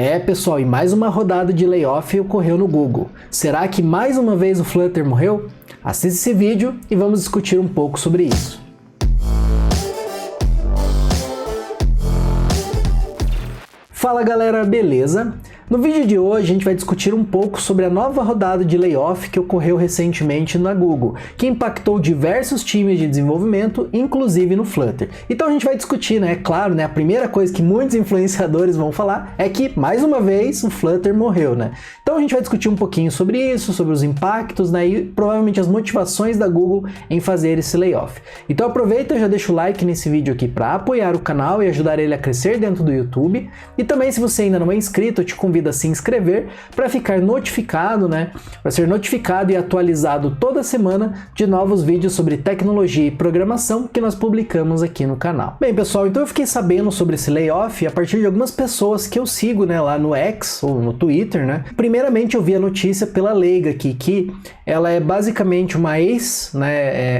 É, pessoal, e mais uma rodada de layoff ocorreu no Google. Será que mais uma vez o Flutter morreu? Assista esse vídeo e vamos discutir um pouco sobre isso. Fala galera, beleza? No vídeo de hoje a gente vai discutir um pouco sobre a nova rodada de layoff que ocorreu recentemente na Google, que impactou diversos times de desenvolvimento, inclusive no Flutter. Então a gente vai discutir, né? Claro, né? A primeira coisa que muitos influenciadores vão falar é que, mais uma vez, o Flutter morreu, né? Então a gente vai discutir um pouquinho sobre isso, sobre os impactos, né? E provavelmente as motivações da Google em fazer esse layoff. Então aproveita e já deixa o like nesse vídeo aqui para apoiar o canal e ajudar ele a crescer dentro do YouTube. E também, se você ainda não é inscrito, eu te convido a se inscrever para ficar notificado, né? Para ser notificado e atualizado toda semana de novos vídeos sobre tecnologia e programação que nós publicamos aqui no canal. Bem, pessoal, então eu fiquei sabendo sobre esse layoff a partir de algumas pessoas que eu sigo, né, lá no X ou no Twitter, né? Primeiramente eu vi a notícia pela Leiga aqui, que ela é basicamente uma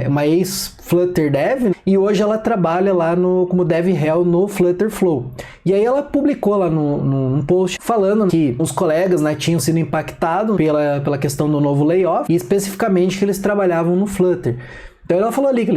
uma ex-Flutter Dev, e hoje ela trabalha lá como Dev Hell no Flutter Flow. E aí ela publicou lá num post falando que os colegas, né, tinham sido impactados pela questão do novo layoff, e especificamente que eles trabalhavam no Flutter. Então ela falou ali que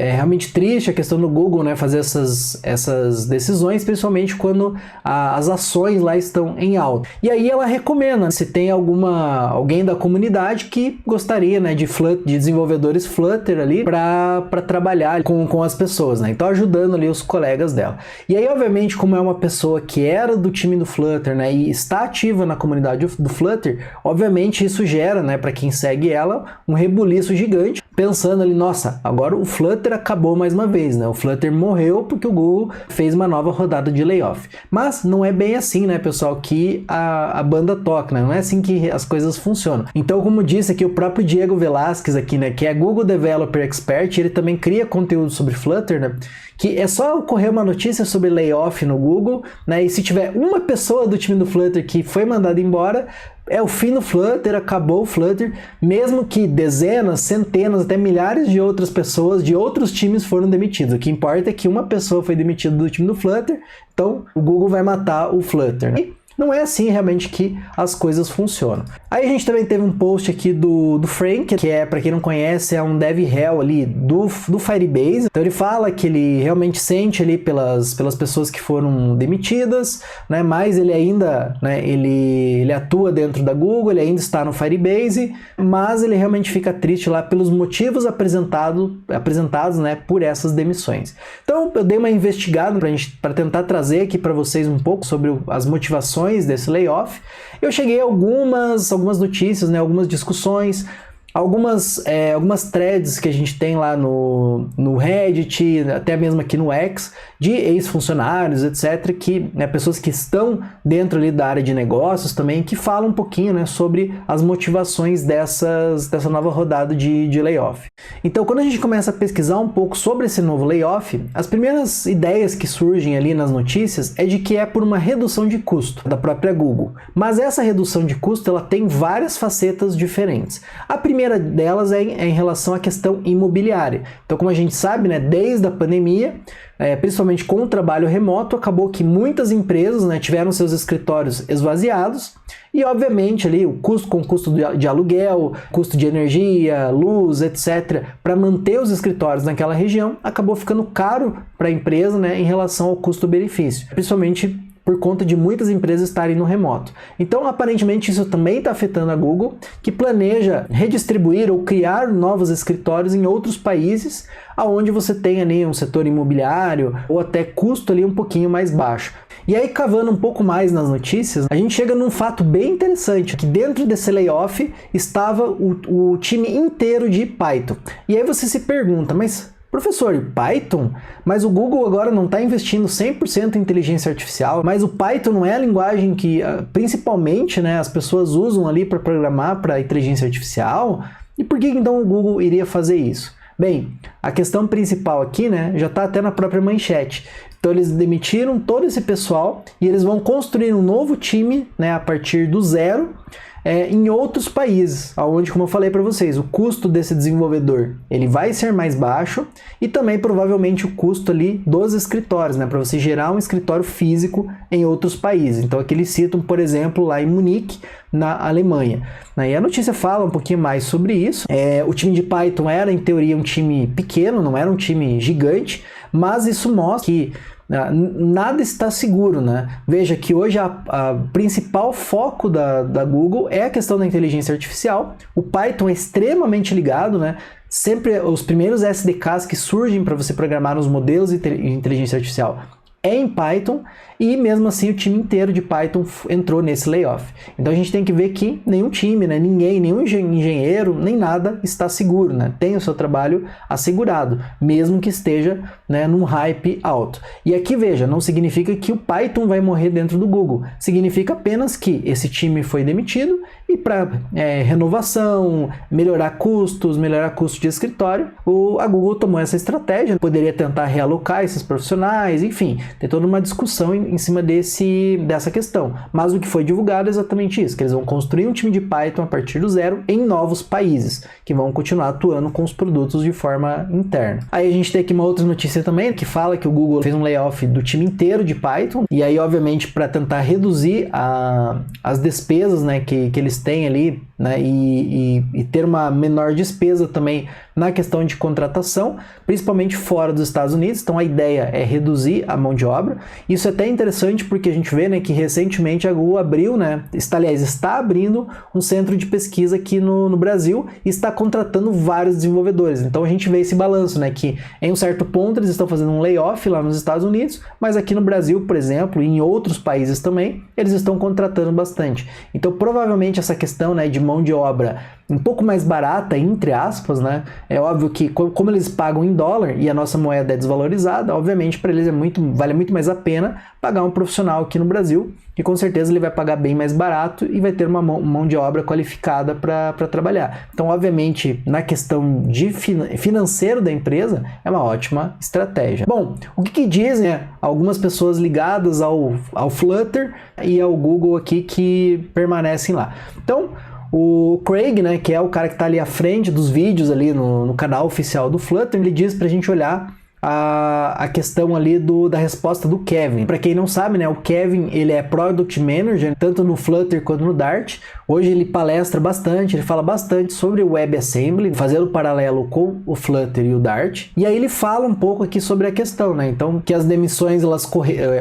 é realmente triste a questão do Google, né, fazer essas decisões, principalmente quando as ações lá estão em alta. E aí ela recomenda, se tem alguém da comunidade que gostaria, né, de desenvolvedores Flutter ali para trabalhar com as pessoas, né? Então ajudando ali os colegas dela. E aí, obviamente, como é uma pessoa que era do time do Flutter, né, e está ativa na comunidade do Flutter, obviamente isso gera, né, para quem segue ela, um rebuliço gigante, pensando ali, nossa, agora o Flutter acabou mais uma vez, né? O Flutter morreu porque o Google fez uma nova rodada de layoff. Mas não é bem assim, né, pessoal, que a banda toca, né? Não é assim que as coisas funcionam. Então, como disse aqui o próprio Diego Velasquez aqui, né, que é Google Developer Expert, ele também cria conteúdo sobre Flutter, né? Que é só ocorrer uma notícia sobre layoff no Google, né? E se tiver uma pessoa do time do Flutter que foi mandada embora, é o fim do Flutter, acabou o Flutter, mesmo que dezenas, centenas, até milhares de outras pessoas de outros times foram demitidos. O que importa é que uma pessoa foi demitida do time do Flutter, então o Google vai matar o Flutter, né? Não é assim realmente que as coisas funcionam. Aí a gente também teve um post aqui do Frank, que é, para quem não conhece, é um Dev Hell ali do Firebase. Então ele fala que ele realmente sente ali pelas pessoas que foram demitidas, né? Mas ele ainda, né, ele atua dentro da Google, ele ainda está no Firebase, mas ele realmente fica triste lá pelos motivos apresentados, né, por essas demissões. Então eu dei uma investigada para tentar trazer aqui para vocês um pouco sobre as motivações desse layoff. Eu cheguei a algumas notícias, né, algumas discussões, algumas threads que a gente tem lá no Reddit, até mesmo aqui no X, de ex-funcionários, etc., que, né, pessoas que estão dentro ali da área de negócios também, que falam um pouquinho, né, sobre as motivações dessa nova rodada de layoff. Então, quando a gente começa a pesquisar um pouco sobre esse novo layoff, as primeiras ideias que surgem ali nas notícias é de que é por uma redução de custo da própria Google. Mas essa redução de custo, ela tem várias facetas diferentes. A primeira delas é em relação à questão imobiliária. Então, como a gente sabe, né, desde a pandemia, principalmente com o trabalho remoto, acabou que muitas empresas, né, tiveram seus escritórios esvaziados e, obviamente, ali o custo de aluguel, custo de energia, luz, etc., para manter os escritórios naquela região, acabou ficando caro para a empresa, né, em relação ao custo-benefício, principalmente por conta de muitas empresas estarem no remoto. Então, aparentemente, isso também está afetando a Google, que planeja redistribuir ou criar novos escritórios em outros países, onde você tem ali um setor imobiliário ou até custo ali um pouquinho mais baixo. E aí, cavando um pouco mais nas notícias, a gente chega num fato bem interessante, que dentro desse layoff estava o time inteiro de Python. E aí você se pergunta, mas professor, Python? Mas o Google agora não está investindo 100% em inteligência artificial, mas o Python não é a linguagem que, principalmente, né, as pessoas usam ali para programar para inteligência artificial? E por que então o Google iria fazer isso? Bem, a questão principal aqui, né, já está até na própria manchete. Então eles demitiram todo esse pessoal e eles vão construir um novo time, né, a partir do zero, em outros países, onde, como eu falei para vocês, o custo desse desenvolvedor ele vai ser mais baixo e também provavelmente o custo ali dos escritórios, né, para você gerar um escritório físico em outros países. Então aqui eles citam, por exemplo, lá em Munique, na Alemanha. E a notícia fala um pouquinho mais sobre isso. O time de Python era, em teoria, um time pequeno, não era um time gigante, mas isso mostra que nada está seguro, né? Veja que hoje a principal foco da Google é a questão da inteligência artificial. O Python é extremamente ligado, né? Sempre os primeiros SDKs que surgem para você programar os modelos de inteligência artificial é em Python, e mesmo assim o time inteiro de Python entrou nesse layoff. Então a gente tem que ver que nenhum time, né, ninguém, nenhum engenheiro, nem nada está seguro, né? Tem o seu trabalho assegurado, mesmo que esteja, né, num hype alto. E aqui veja, não significa que o Python vai morrer dentro do Google, significa apenas que esse time foi demitido e para renovação, melhorar custos de escritório, a Google tomou essa estratégia. Poderia tentar realocar esses profissionais, enfim, tem toda uma discussão em cima dessa questão. Mas o que foi divulgado é exatamente isso, que eles vão construir um time de Python a partir do zero em novos países, que vão continuar atuando com os produtos de forma interna. Aí a gente tem aqui uma outra notícia também, que fala que o Google fez um layoff do time inteiro de Python, e aí obviamente para tentar reduzir as despesas, né, que eles têm ali, né, e ter uma menor despesa também na questão de contratação, principalmente fora dos Estados Unidos. Então a ideia é reduzir a mão de obra. Isso é até interessante porque a gente vê, né, que recentemente a Google abriu, né, está abrindo um centro de pesquisa aqui no Brasil e está contratando vários desenvolvedores. Então a gente vê esse balanço, né, que em um certo ponto eles estão fazendo um layoff lá nos Estados Unidos, mas aqui no Brasil, por exemplo, e em outros países também, eles estão contratando bastante. Então provavelmente essa questão, né, de mão de obra um pouco mais barata, entre aspas, né? É óbvio que como eles pagam em dólar e a nossa moeda é desvalorizada, obviamente para eles vale muito mais a pena pagar um profissional aqui no Brasil, que com certeza ele vai pagar bem mais barato e vai ter uma mão de obra qualificada para trabalhar. Então, obviamente, na questão de financeiro da empresa, é uma ótima estratégia. Bom, o que dizem algumas pessoas ligadas ao Flutter e ao Google aqui que permanecem lá? Então, o Craig, né, que é o cara que está ali à frente dos vídeos ali no canal oficial do Flutter, ele diz para a gente olhar a questão ali da resposta do Kevin. Para quem não sabe, né, o Kevin ele é Product Manager, tanto no Flutter quanto no Dart. Hoje ele palestra bastante, ele fala bastante sobre o WebAssembly, fazendo paralelo com o Flutter e o Dart. E aí ele fala um pouco aqui sobre a questão, né? Então, que as demissões elas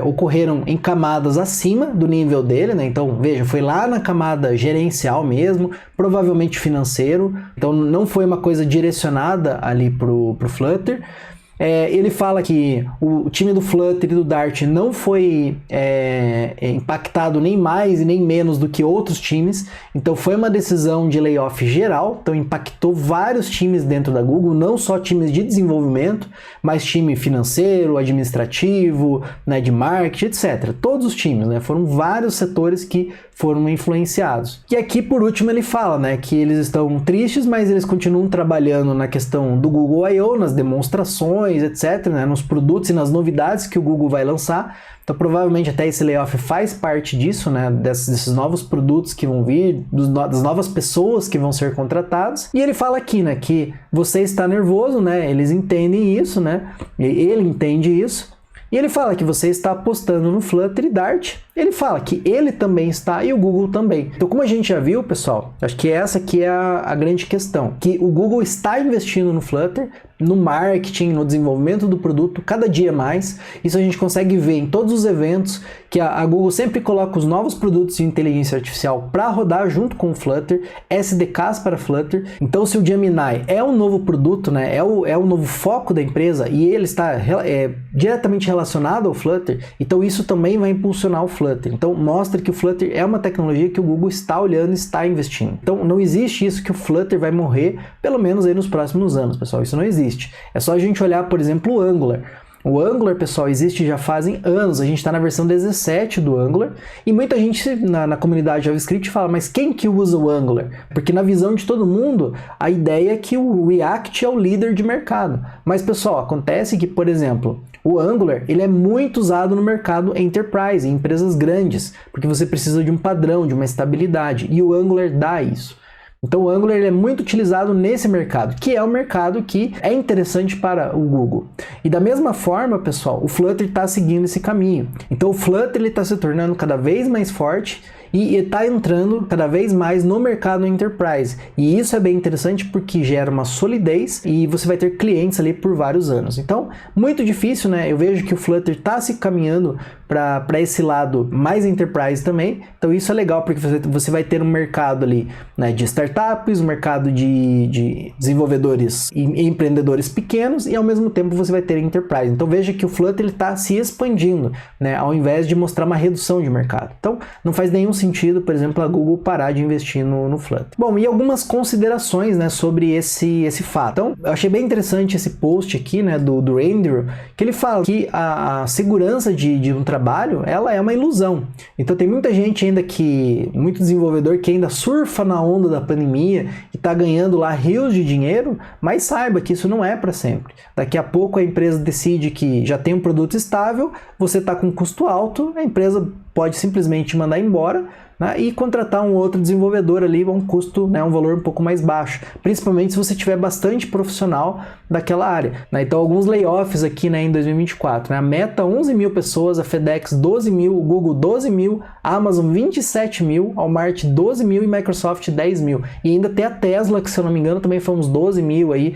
ocorreram em camadas acima do nível dele, né? Então, veja, foi lá na camada gerencial mesmo, provavelmente financeiro. Então, não foi uma coisa direcionada ali pro Flutter. Ele fala que o time do Flutter e do Dart não foi impactado nem mais e nem menos do que outros times, então foi uma decisão de layoff geral, então impactou vários times dentro da Google, não só times de desenvolvimento, mas time financeiro, administrativo, né, de marketing, etc. Todos os times, né, foram vários setores que foram influenciados. E aqui, por último, ele fala, né, que eles estão tristes, mas eles continuam trabalhando na questão do Google I/O, nas demonstrações, etc., né, nos produtos e nas novidades que o Google vai lançar. Então, provavelmente, até esse layoff faz parte disso, né, desses novos produtos que vão vir, das novas pessoas que vão ser contratadas. E ele fala aqui, né, que você está nervoso, né, eles entendem isso, né, ele entende isso. E ele fala que você está apostando no Flutter e Dart. Ele fala que ele também está e o Google também. Então, como a gente já viu, pessoal, acho que essa aqui é a grande questão. Que o Google está investindo no Flutter, no marketing, no desenvolvimento do produto, cada dia mais. Isso a gente consegue ver em todos os eventos, que a Google sempre coloca os novos produtos de inteligência artificial para rodar junto com o Flutter, SDKs para Flutter. Então, se o Gemini é um novo produto, né, é o novo foco da empresa e ele está diretamente relacionado ao Flutter, então isso também vai impulsionar o Flutter. Então, mostra que o Flutter é uma tecnologia que o Google está olhando e está investindo. Então, não existe isso que o Flutter vai morrer, pelo menos aí nos próximos anos, pessoal. Isso não existe. É só a gente olhar, por exemplo, o Angular. O Angular, pessoal, existe já fazem anos, a gente está na versão 17 do Angular, e muita gente na comunidade JavaScript fala, mas quem que usa o Angular? Porque na visão de todo mundo, a ideia é que o React é o líder de mercado. Mas, pessoal, acontece que, por exemplo, O Angular, ele é muito usado no mercado Enterprise, em empresas grandes, porque você precisa de um padrão, de uma estabilidade, e o Angular dá isso. Então o Angular ele é muito utilizado nesse mercado, que é um mercado que é interessante para o Google. E da mesma forma, pessoal, o Flutter está seguindo esse caminho. Então o Flutter está se tornando cada vez mais forte e está entrando cada vez mais no mercado Enterprise. E isso é bem interessante porque gera uma solidez e você vai ter clientes ali por vários anos. Então, muito difícil, né? Eu vejo que o Flutter está se caminhando para esse lado mais Enterprise também. Então isso é legal porque você vai ter um mercado ali, né, de startups, um mercado de desenvolvedores e empreendedores pequenos e ao mesmo tempo você vai ter Enterprise. Então veja que o Flutter está se expandindo, né, ao invés de mostrar uma redução de mercado. Então não faz nenhum sentido, por exemplo, a Google parar de investir no Flutter. Bom, e algumas considerações, né, sobre esse fato. Então eu achei bem interessante esse post aqui, né, do Andrew, que ele fala que a segurança de um trabalho, ela é uma ilusão. Então tem muita gente ainda muito desenvolvedor que ainda surfa na onda da pandemia e está ganhando lá rios de dinheiro, mas saiba que isso não é para sempre. Daqui a pouco a empresa decide que já tem um produto estável, você está com um custo alto, a empresa pode simplesmente mandar embora, né, e contratar um outro desenvolvedor ali a um custo, né, um valor um pouco mais baixo, principalmente se você tiver bastante profissional daquela área, né? Então alguns layoffs aqui, né, em 2024, né? A Meta 11 mil pessoas, a FedEx 12 mil, o Google 12 mil, a Amazon 27 mil, a Walmart 12 mil e Microsoft 10 mil. E ainda tem a Tesla, que se eu não me engano também foi uns 12 mil aí,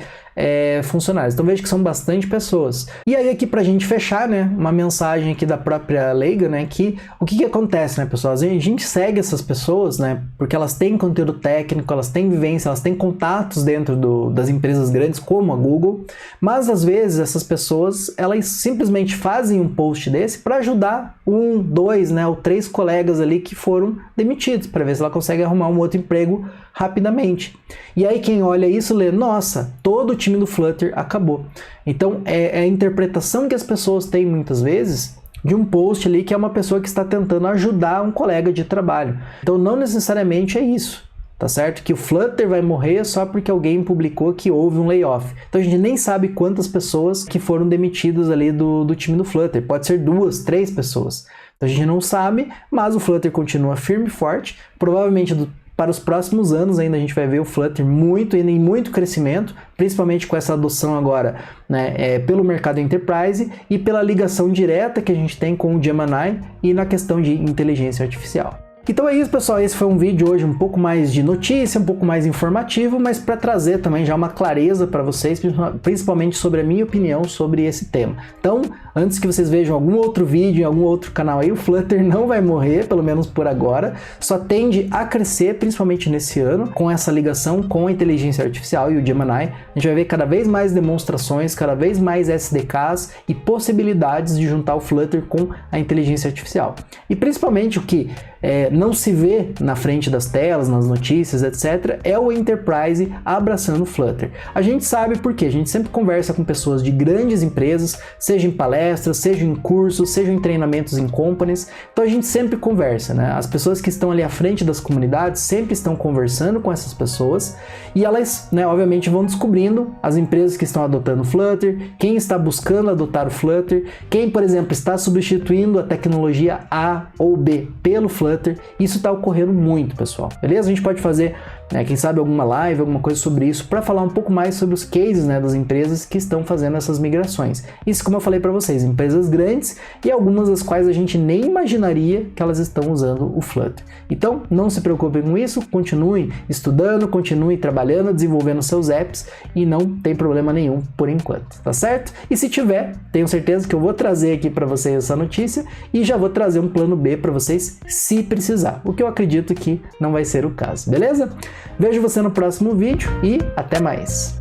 funcionários. Então veja que são bastante pessoas. E aí aqui pra gente fechar, né, uma mensagem aqui da própria Leiga, né, que o que acontece, né, pessoal? A gente segue essas pessoas, né, porque elas têm conteúdo técnico, elas têm vivência, elas têm contatos dentro das empresas grandes como a Google, mas às vezes essas pessoas, elas simplesmente fazem um post desse para ajudar 1, 2, né, ou 3 colegas ali que foram demitidos, para ver se ela consegue arrumar um outro emprego rapidamente. E aí quem olha isso lê, nossa, todo o time do Flutter acabou. Então é a interpretação que as pessoas têm muitas vezes de um post ali que é uma pessoa que está tentando ajudar um colega de trabalho. Então não necessariamente é isso, tá certo? Que o Flutter vai morrer só porque alguém publicou que houve um layoff. Então a gente nem sabe quantas pessoas que foram demitidas ali do time do Flutter. Pode ser 2, 3 pessoas. Então a gente não sabe, mas o Flutter continua firme e forte. Provavelmente para os próximos anos ainda a gente vai ver o Flutter em muito crescimento, principalmente com essa adoção agora, né, pelo mercado Enterprise e pela ligação direta que a gente tem com o Gemini e na questão de inteligência artificial. Então é isso, pessoal, esse foi um vídeo hoje um pouco mais de notícia, um pouco mais informativo, mas para trazer também já uma clareza para vocês, principalmente sobre a minha opinião sobre esse tema. Então, antes que vocês vejam algum outro vídeo em algum outro canal aí, o Flutter não vai morrer, pelo menos por agora, só tende a crescer, principalmente nesse ano, com essa ligação com a inteligência artificial e o Gemini. A gente vai ver cada vez mais demonstrações, cada vez mais SDKs e possibilidades de juntar o Flutter com a inteligência artificial. E principalmente o que não se vê na frente das telas, nas notícias, etc., é o Enterprise abraçando o Flutter. A gente sabe porque a gente sempre conversa com pessoas de grandes empresas, seja em palestras, seja em cursos, seja em treinamentos em companies, então a gente sempre conversa, né? As pessoas que estão ali à frente das comunidades sempre estão conversando com essas pessoas e elas, né, obviamente vão descobrindo as empresas que estão adotando o Flutter, quem está buscando adotar o Flutter, quem, por exemplo, está substituindo a tecnologia A ou B pelo Flutter. Isso está ocorrendo muito, pessoal, beleza? A gente pode fazer, né, quem sabe alguma live, alguma coisa sobre isso, para falar um pouco mais sobre os cases, né, das empresas que estão fazendo essas migrações. Isso, como eu falei para vocês, empresas grandes e algumas das quais a gente nem imaginaria que elas estão usando o Flutter. Então, não se preocupem com isso, continuem estudando, continuem trabalhando, desenvolvendo seus apps e não tem problema nenhum por enquanto, tá certo? E se tiver, tenho certeza que eu vou trazer aqui para vocês essa notícia e já vou trazer um plano B para vocês se precisar, o que eu acredito que não vai ser o caso, beleza? Vejo você no próximo vídeo e até mais!